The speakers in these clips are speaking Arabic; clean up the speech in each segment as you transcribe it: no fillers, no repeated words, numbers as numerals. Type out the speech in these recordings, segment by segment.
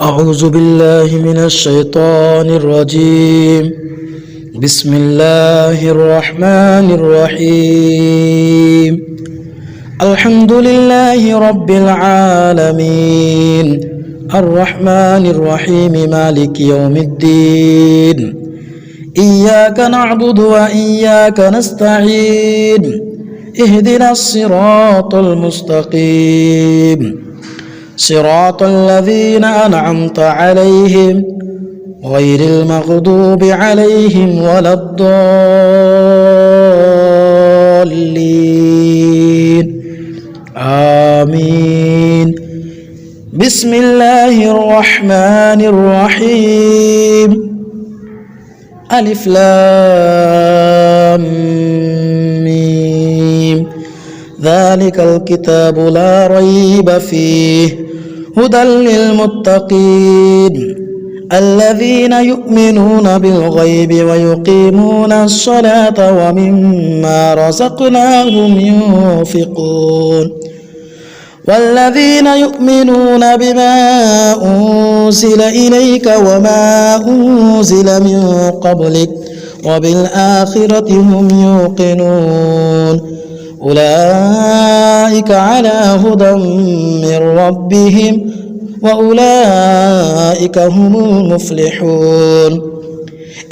أعوذ بالله من الشيطان الرجيم. بسم الله الرحمن الرحيم. الحمد لله رب العالمين الرحمن الرحيم مالك يوم الدين. إياك نعبد وإياك نستعين. اهدنا الصراط المستقيم صراط الذين أنعمت عليهم غير المغضوب عليهم ولا الضالين آمين. بسم الله الرحمن الرحيم. ألف لام ميم. ذلك الكتاب لا ريب فيه هدى للمتقين الذين يؤمنون بالغيب ويقيمون الصلاة ومما رزقناهم ينفقون والذين يؤمنون بما أنزل إليك وما أنزل من قبلك وبالآخرة هم يوقنون أولئك على هدى من ربهم وأولئك هم المفلحون.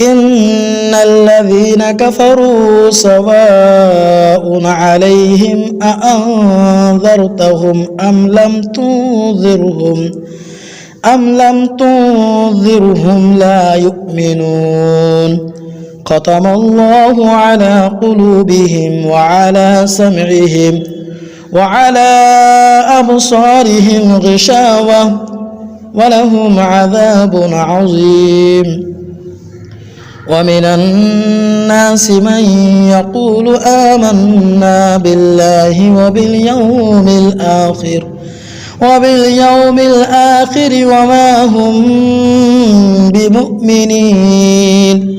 إن الذين كفروا سواء عليهم أأنذرتهم أم لم تنذرهم لا يؤمنون. ختم الله على قلوبهم وعلى سمعهم وعلى أبصارهم غشاوة ولهم عذاب عظيم. ومن الناس من يقول آمنا بالله وباليوم الآخر وما هم بمؤمنين.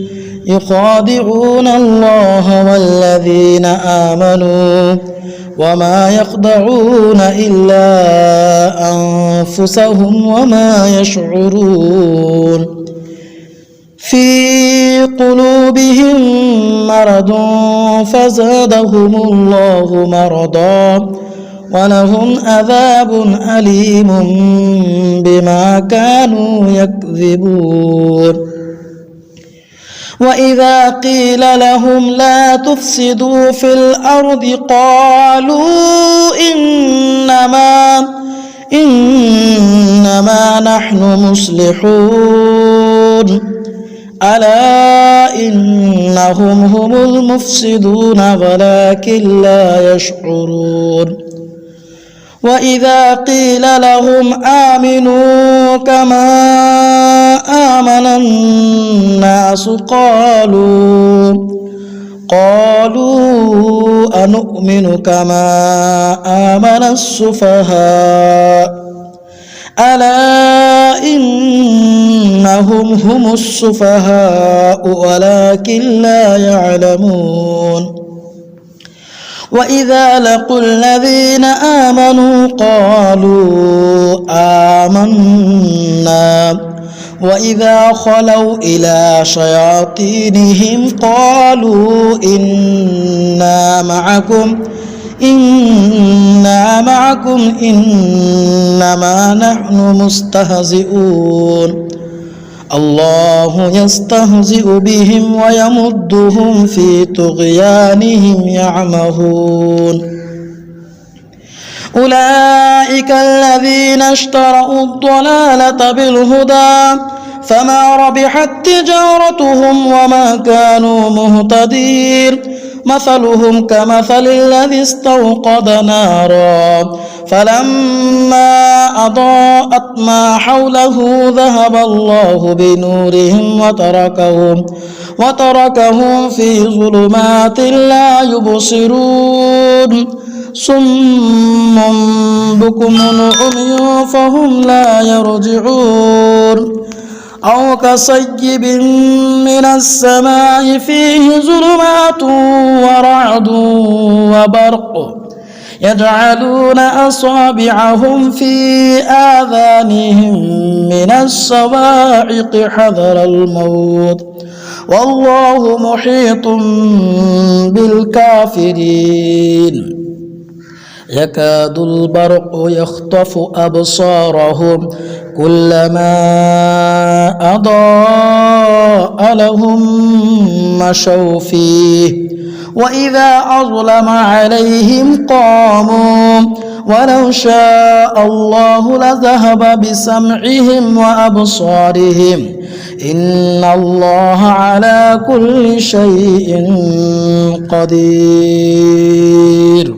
يخادعون الله والذين آمنوا وما يخدعون إلا أنفسهم وما يشعرون. في قلوبهم مرض فزادهم الله مرضا ولهم عذاب أليم بما كانوا يكذبون. وإذا قيل لهم لا تفسدوا في الأرض قالوا إنما نحن مصلحون ألا إنهم هم المفسدون ولكن لا يشعرون. وإذا قيل لهم آمنوا كما آمن الناس قالوا أنؤمن كما آمن السفهاء ألا إنهم هم السفهاء ولكن لا يعلمون. وإذا لقوا الذين آمنوا قالوا آمنا وإذا خلوا إلى شياطينهم قالوا إنا معكم إنما نحن مستهزئون. الله يستهزئ بهم ويمدهم في طغيانهم يعمهون. أولئك الذين اشتروا الضلالة بالهدى فما ربحت تجارتهم وما كانوا مهتدين. مثلهم كمثل الذي استوقد نارا فلما أضاءت ما حوله ذهب الله بنورهم وتركهم في ظلمات لا يبصرون. صم بكم عمي فهم لا يرجعون. أو كصيب من السماء فيه ظلمات ورعد وبرق يجعلون أصابعهم في آذانهم من الصواعق حذر الموت والله محيط بالكافرين يكاد البرق يخطف أبصارهم كلما أضاء لهم مشوا فيه وإذا أظلم عليهم قاموا ولو شاء الله لذهب بسمعهم وأبصارهم إن الله على كل شيء قدير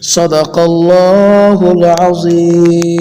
صدق الله العظيم.